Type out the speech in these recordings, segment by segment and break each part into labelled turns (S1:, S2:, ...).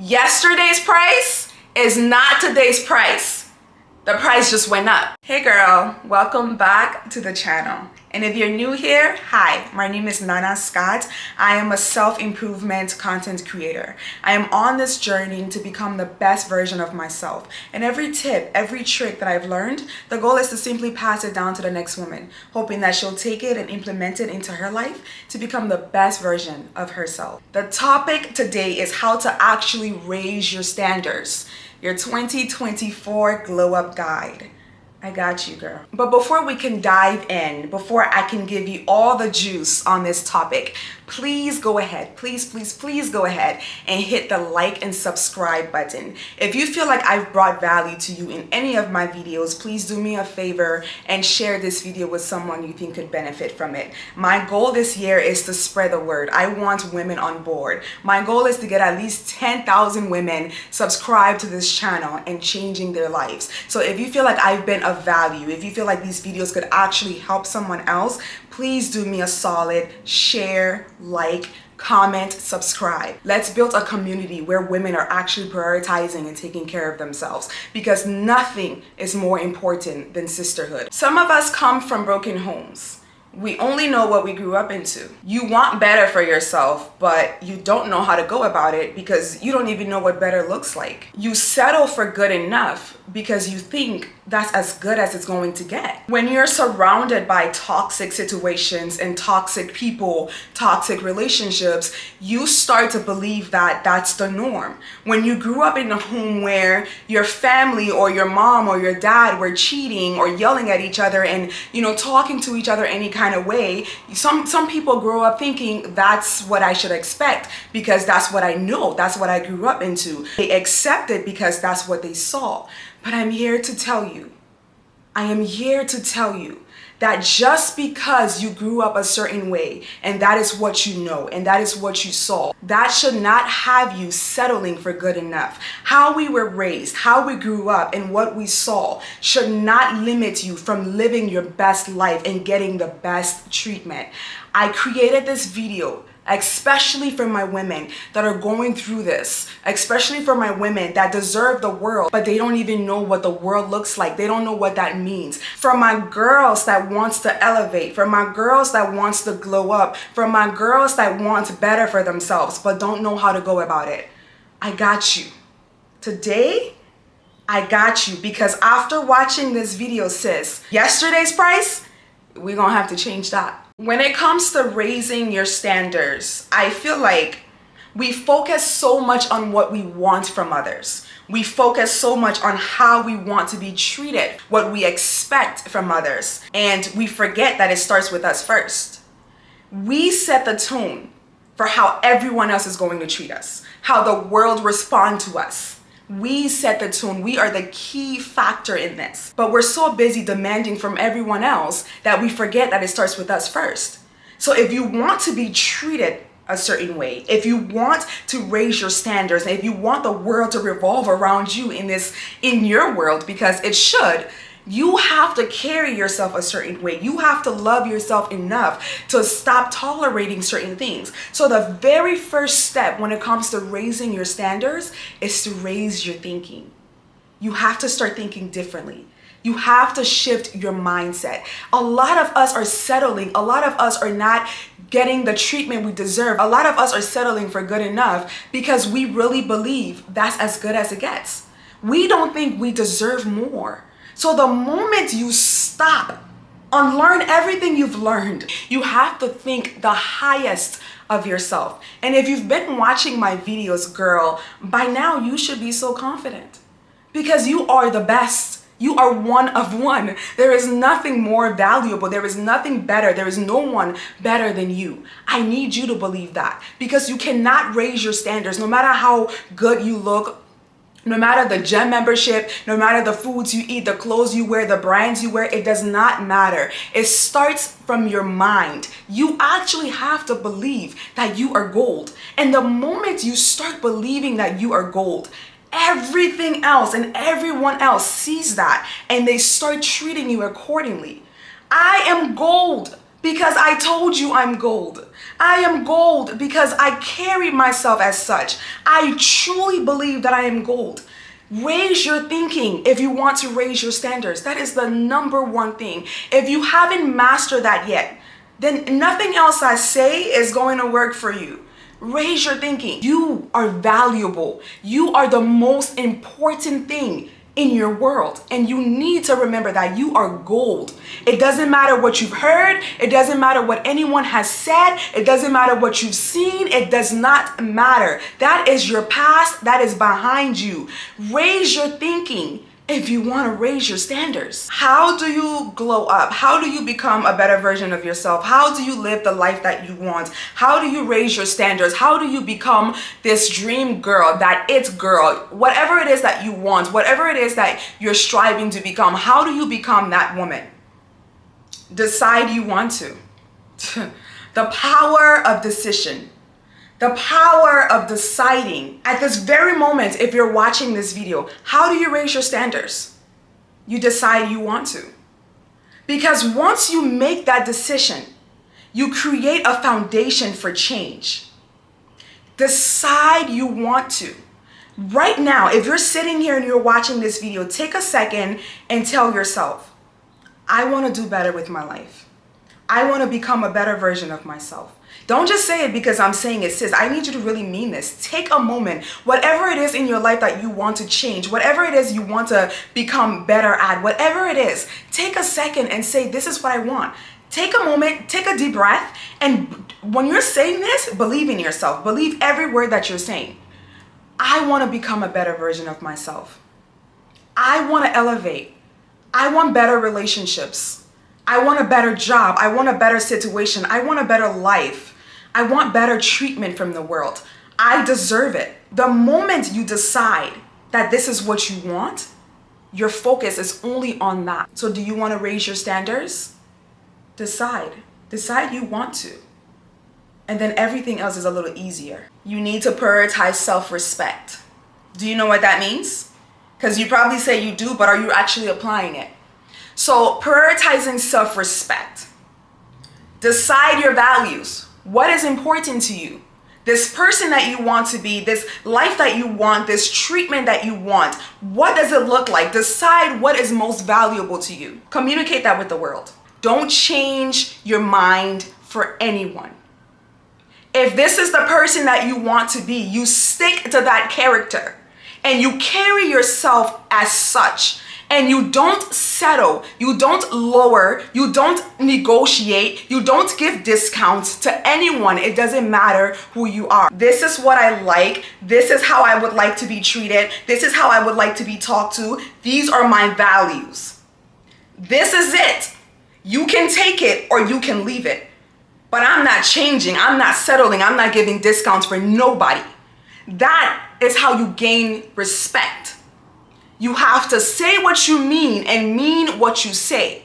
S1: Yesterday's price is not today's price. The price just went up. Hey girl, welcome back to the channel. And if you're new here, hi, my name is Nana Scott. I am a self-improvement content creator. I am on this journey to become the best version of myself. And every tip, every trick that I've learned, the goal is to simply pass it down to the next woman, hoping that she'll take it and implement it into her life to become the best version of herself. The topic today is how to actually raise your standards. Your 2024 glow up guide. I got you, girl. But before we can dive in, before I can give you all the juice on this topic, please go ahead, please go ahead and hit the like and subscribe button. If you feel like I've brought value to you in any of my videos, please do me a favor and share this video with someone you think could benefit from it. My goal this year is to spread the word. I want women on board. My goal is to get at least 10,000 women subscribed to this channel and changing their lives. So if you feel like I've been of value, if you feel like these videos could actually help someone else, please do me a solid, share, like, comment, subscribe. Let's build a community where women are actually prioritizing and taking care of themselves, because nothing is more important than sisterhood. Some of us come from broken homes. We only know what we grew up into. You want better for yourself, but you don't know how to go about it because you don't even know what better looks like. You settle for good enough because you think that's as good as it's going to get. When you're surrounded by toxic situations and toxic people, toxic relationships, you start to believe that that's the norm. When you grew up in a home where your family or your mom or your dad were cheating or yelling at each other and, talking to each other any kind of way, some people grow up thinking that's what I should expect because that's what I know, that's what I grew up into. They accept it because that's what they saw. But I'm here to tell you, that just because you grew up a certain way and that is what you know and that is what you saw, that should not have you settling for good enough. How we were raised, how we grew up, and what we saw should not limit you from living your best life and getting the best treatment. I created this video especially for my women that are going through this, especially for my women that deserve the world, but they don't even know what the world looks like. They don't know what that means. For my girls that wants to elevate, for my girls that wants to glow up, for my girls that want better for themselves, but don't know how to go about it. I got you. Today, I got you, because after watching this video, sis, yesterday's price, we're gonna have to change that. When it comes to raising your standards, I feel like we focus so much on what we want from others. We focus so much on how we want to be treated, what we expect from others, and we forget that it starts with us first. We set the tone for how everyone else is going to treat us, how the world responds to us. We set the tone. We are the key factor in this. But we're so busy demanding from everyone else that we forget that it starts with us first. So if you want to be treated a certain way, if you want to raise your standards, if you want the world to revolve around you in your world, because it should, you have to carry yourself a certain way. You have to love yourself enough to stop tolerating certain things. So the very first step when it comes to raising your standards is to raise your thinking. You have to start thinking differently. You have to shift your mindset. A lot of us are settling. A lot of us are not getting the treatment we deserve. A lot of us are settling for good enough because we really believe that's as good as it gets. We don't think we deserve more. So the moment you stop, unlearn everything you've learned, you have to think the highest of yourself. And if you've been watching my videos, girl, by now you should be so confident because you are the best. You are one of one. There is nothing more valuable. There is nothing better. There is no one better than you. I need you to believe that, because you cannot raise your standards no matter how good you look, no matter the gym membership, no matter the foods you eat, the clothes you wear, the brands you wear, it does not matter. It starts from your mind. You actually have to believe that you are gold. And the moment you start believing that you are gold, everything else and everyone else sees that and they start treating you accordingly. I am gold. because I told you I'm gold. I am gold because I carry myself as such. I truly believe that I am gold. Raise your thinking if you want to raise your standards. That is the number one thing. If you haven't mastered that yet, then nothing else I say is going to work for you. Raise your thinking. You are valuable. You are the most important thing in your world, and you need to remember that you are gold. It doesn't matter what you've heard. It doesn't matter what anyone has said. It doesn't matter what you've seen. It does not matter. That is your past. That is behind you. Raise your thinking if you want to raise your standards. How do you glow up? How do you become a better version of yourself? How do you live the life that you want? How do you raise your standards? How do you become this dream girl, that it girl, whatever it is that you want, whatever it is that you're striving to become? How do you become that woman? Decide you want to. The power of decision. The power of deciding at this very moment. If you're watching this video, how do you raise your standards? You decide you want to. Because once you make that decision, you create a foundation for change. Decide you want to. Right now, if you're sitting here and you're watching this video, take a second and tell yourself, I want to do better with my life. I want to become a better version of myself. Don't just say it because I'm saying it, sis. I need you to really mean this. Take a moment. Whatever it is in your life that you want to change, whatever it is you want to become better at, whatever it is, take a second and say, this is what I want. Take a moment, take a deep breath, and when you're saying this, believe in yourself. Believe every word that you're saying. I want to become a better version of myself. I want to elevate. I want better relationships. I want a better job. I want a better situation. I want a better life. I want better treatment from the world. I deserve it. The moment you decide that this is what you want, your focus is only on that. So do you want to raise your standards? Decide. Decide you want to. And then everything else is a little easier. You need to prioritize self-respect. Do you know what that means? Because you probably say you do, but are you actually applying it? So prioritizing self-respect. Decide your values. What is important to you? This person that you want to be, this life that you want, this treatment that you want, what does it look like? Decide what is most valuable to you. Communicate that with the world. Don't change your mind for anyone. If this is the person that you want to be, you stick to that character and you carry yourself as such. And you don't settle, you don't lower, you don't negotiate, you don't give discounts to anyone. It doesn't matter who you are. This is what I like. This is how I would like to be treated. This is how I would like to be talked to. These are my values. This is it. You can take it or you can leave it. But I'm not changing. I'm not settling. I'm not giving discounts for nobody. That is how you gain respect. You have to say what you mean and mean what you say.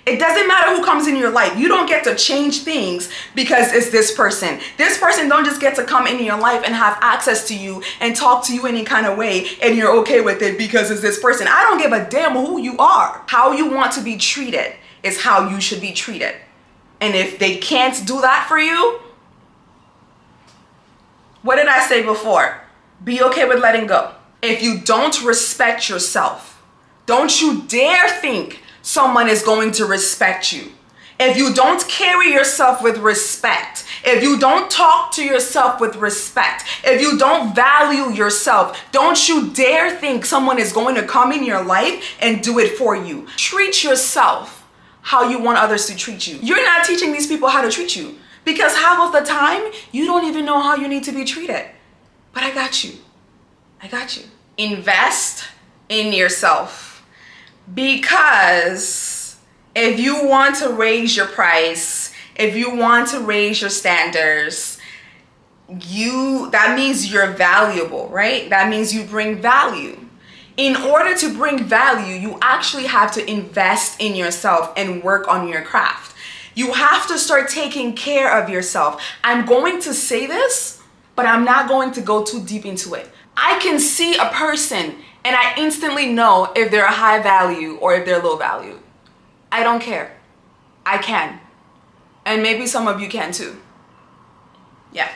S1: It doesn't matter who comes in your life. You don't get to change things because it's this person. This person don't just get to come into your life and have access to you and talk to you any kind of way and you're okay with it because it's this person. I don't give a damn who you are. How you want to be treated is how you should be treated. And if they can't do that for you, what did I say before? Be okay with letting go. If you don't respect yourself, don't you dare think someone is going to respect you. If you don't carry yourself with respect, if you don't talk to yourself with respect, if you don't value yourself, don't you dare think someone is going to come in your life and do it for you. Treat yourself how you want others to treat you. You're not teaching these people how to treat you because half of the time you don't even know how you need to be treated. But I got you. I got you. Invest in yourself, because if you want to raise your price, if you want to raise your standards, that means you're valuable, right? That means you bring value. In order to bring value, you actually have to invest in yourself and work on your craft. You have to start taking care of yourself. I'm going to say this, but I'm not going to go too deep into it. I can see a person and I instantly know if they're a high value or if they're low value. I don't care. I can. And maybe some of you can too. Yeah.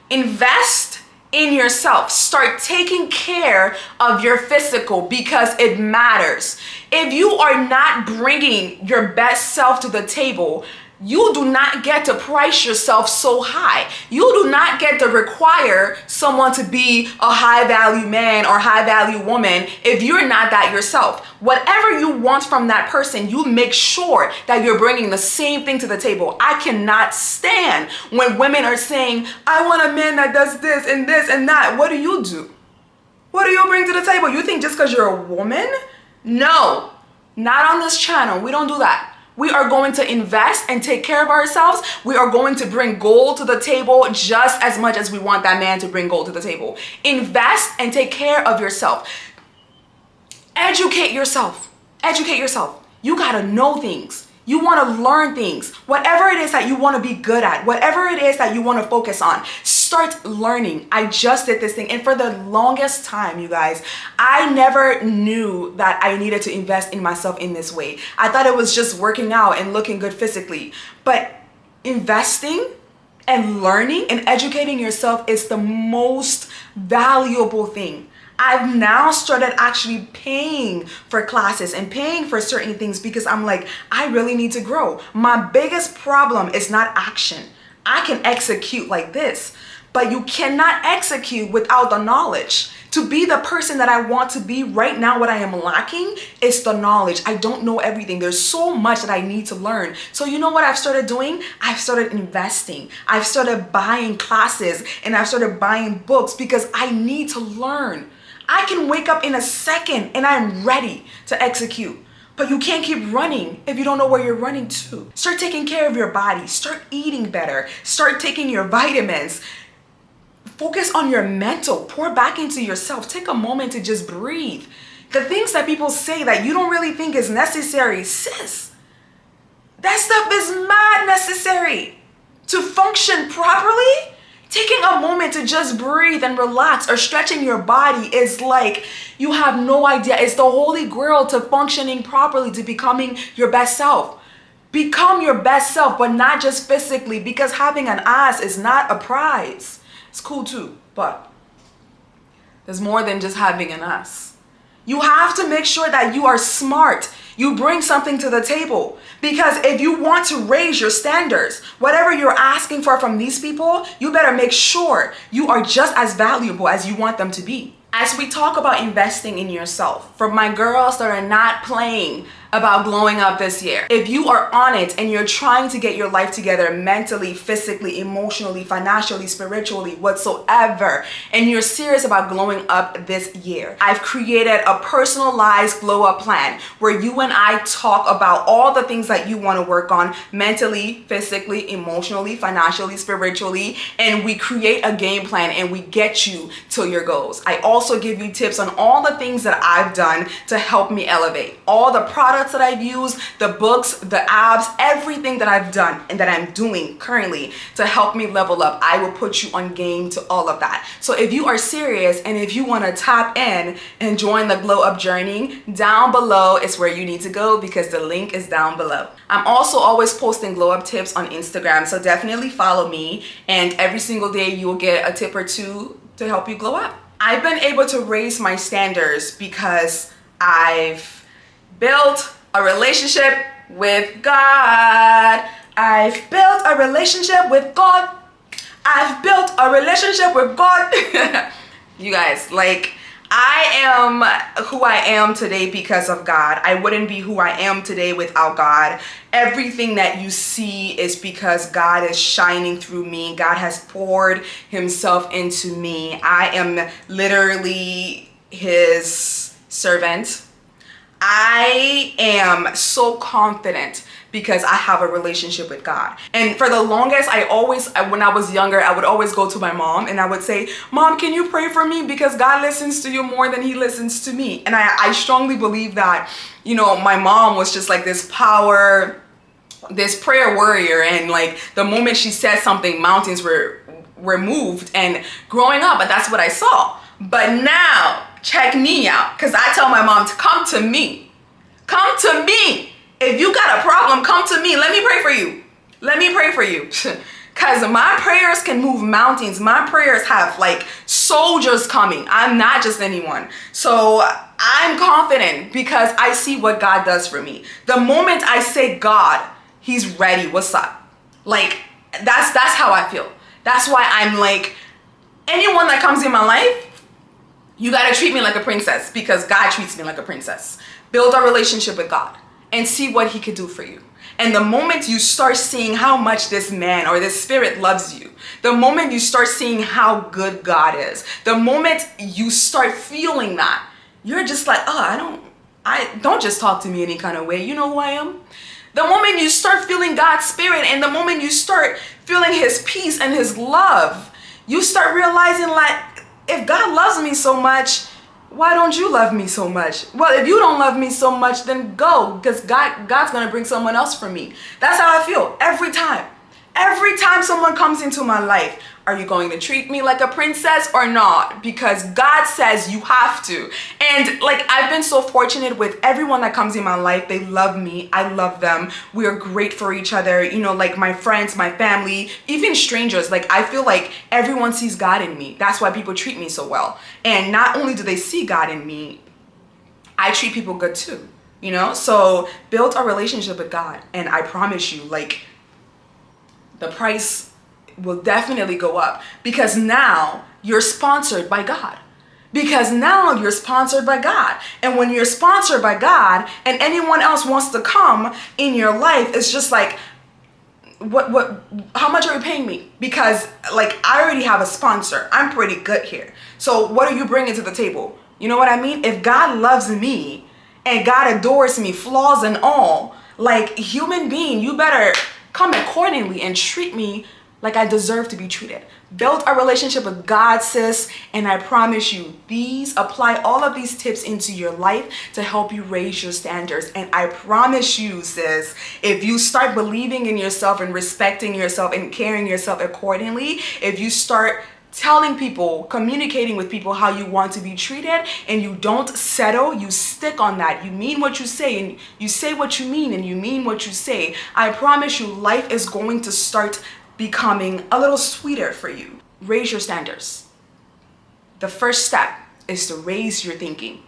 S1: Invest in yourself. Start taking care of your physical because it matters. If you are not bringing your best self to the table, you do not get to price yourself so high. You do not get to require someone to be a high value man or high value woman if you're not that yourself. Whatever you want from that person, you make sure that you're bringing the same thing to the table. I cannot stand when women are saying, I want a man that does this and that. What do you do? What do you bring to the table? You think just because you're a woman? No, not on this channel. We don't do that. We are going to invest and take care of ourselves. We are going to bring gold to the table just as much as we want that man to bring gold to the table. Invest and take care of yourself. Educate yourself. Educate yourself. You gotta know things. You want to learn things. Whatever it is that you want to be good at, whatever it is that you want to focus on, start learning. I just did this thing. And for the longest time, you guys, I never knew that I needed to invest in myself in this way. I thought it was just working out and looking good physically. But investing and learning and educating yourself is the most valuable thing. I've now started actually paying for classes and paying for certain things because I'm like, I really need to grow. My biggest problem is not action. I can execute like this, but you cannot execute without the knowledge. To be the person that I want to be right now, what I am lacking is the knowledge. I don't know everything. There's so much that I need to learn. So you know what I've started doing? I've started investing. I've started buying classes and I've started buying books because I need to learn. I can wake up in a second and I'm ready to execute. But you can't keep running if you don't know where you're running to. Start taking care of your body. Start eating better. Start taking your vitamins. Focus on your mental. Pour back into yourself. Take a moment to just breathe. The things that people say that you don't really think is necessary, sis, that stuff is mad necessary. To function properly, taking a moment to just breathe and relax or stretching your body is like, you have no idea. It's the holy grail to functioning properly, to becoming your best self. Become your best self, but not just physically, because having an ass is not a prize. It's cool too, but there's more than just having an ass. You have to make sure that you are smart. You bring something to the table, because if you want to raise your standards, whatever you're asking for from these people, you better make sure you are just as valuable as you want them to be. As we talk about investing in yourself, for my girls that are not playing about glowing up this year, if you are on it and you're trying to get your life together mentally, physically, emotionally, financially, spiritually, whatsoever, and you're serious about glowing up this year, I've created a personalized glow up plan where you and I talk about all the things that you want to work on mentally, physically, emotionally, financially, spiritually, and we create a game plan and we get you to your goals. I also give you tips on all the things that I've done to help me elevate. All the products that I've used, the books, the apps, everything that I've done and that I'm doing currently to help me level up. I will put you on game to all of that. So if you are serious and if you want to tap in and join the glow up journey, down below is where you need to go, because the link is down below. I'm also always posting glow up tips on Instagram, so definitely follow me, and every single day you will get a tip or two to help you glow up. I've been able to raise my standards because I've built a relationship with God. I've built a relationship with God. I've built a relationship with God. You guys, like, I am who I am today because of God. I wouldn't be who I am today without God. Everything that you see is because God is shining through me. God has poured himself into me. I am literally his servant. I am so confident because I have a relationship with God. And for the longest, when I was younger, I would always go to my mom and I would say, Mom, can you pray for me? Because God listens to you more than he listens to me. And I strongly believe that, you know, my mom was just like this power, this prayer warrior. And like the moment she said something, mountains were moved. And growing up, but that's what I saw. But now, check me out, because I tell my mom to come to me. Come to me. If you got a problem, come to me. Let me pray for you. Let me pray for you. Because my prayers can move mountains. My prayers have like soldiers coming. I'm not just anyone. So I'm confident because I see what God does for me. The moment I say God, he's ready. What's up? Like, that's how I feel. That's why I'm like, anyone that comes in my life, you gotta treat me like a princess because God treats me like a princess. Build a relationship with God and see what he could do for you. And the moment you start seeing how much this man or this spirit loves you, the moment you start seeing how good God is, the moment you start feeling that, you're just like, oh, I don't just talk to me any kind of way. You know who I am? The moment you start feeling God's spirit and the moment you start feeling his peace and his love, you start realizing like, if God loves me so much, why don't you love me so much? Well, if you don't love me so much, then go, because God's going to bring someone else for me. That's how I feel every time. Every time someone comes into my life, are you going to treat me like a princess or not? Because God says you have to. And like, I've been so fortunate with everyone that comes in my life. They love me. I love them. We are great for each other. You know, like my friends, my family, even strangers. Like, I feel like everyone sees God in me. That's why people treat me so well. And not only do they see God in me, I treat people good too. You know, so build a relationship with God. And I promise you, like, the price will definitely go up because now you're sponsored by God. Because now you're sponsored by God. And when you're sponsored by God and anyone else wants to come in your life, it's just like, how much are you paying me? Because like, I already have a sponsor. I'm pretty good here. So what are you bringing to the table? You know what I mean? If God loves me and God adores me, flaws and all, like, human being, you better come accordingly and treat me like I deserve to be treated. Build a relationship with God, sis, and I promise you, apply all of these tips into your life to help you raise your standards. And I promise you, sis, if you start believing in yourself and respecting yourself and carrying yourself accordingly, if you start telling people, communicating with people how you want to be treated, and you don't settle, you stick on that. You mean what you say, and you say what you mean, and you mean what you say. I promise you, life is going to start becoming a little sweeter for you. Raise your standards. The first step is to raise your thinking.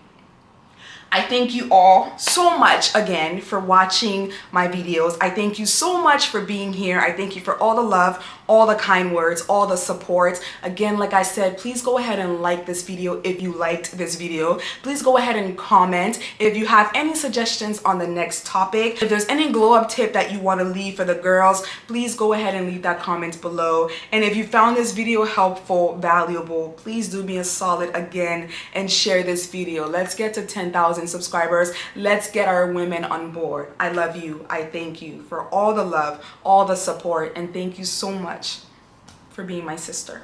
S1: I thank you all so much again for watching my videos. I thank you so much for being here. I thank you for all the love, all the kind words, all the support. Again, like I said, please go ahead and like this video if you liked this video. Please go ahead and comment if you have any suggestions on the next topic. If there's any glow up tip that you want to leave for the girls, please go ahead and leave that comment below. And if you found this video helpful, valuable, please do me a solid again and share this video. Let's get to 10,000 subscribers. Let's get our women on board. I love you. I thank you for all the love, all the support, and thank you so much for being my sister.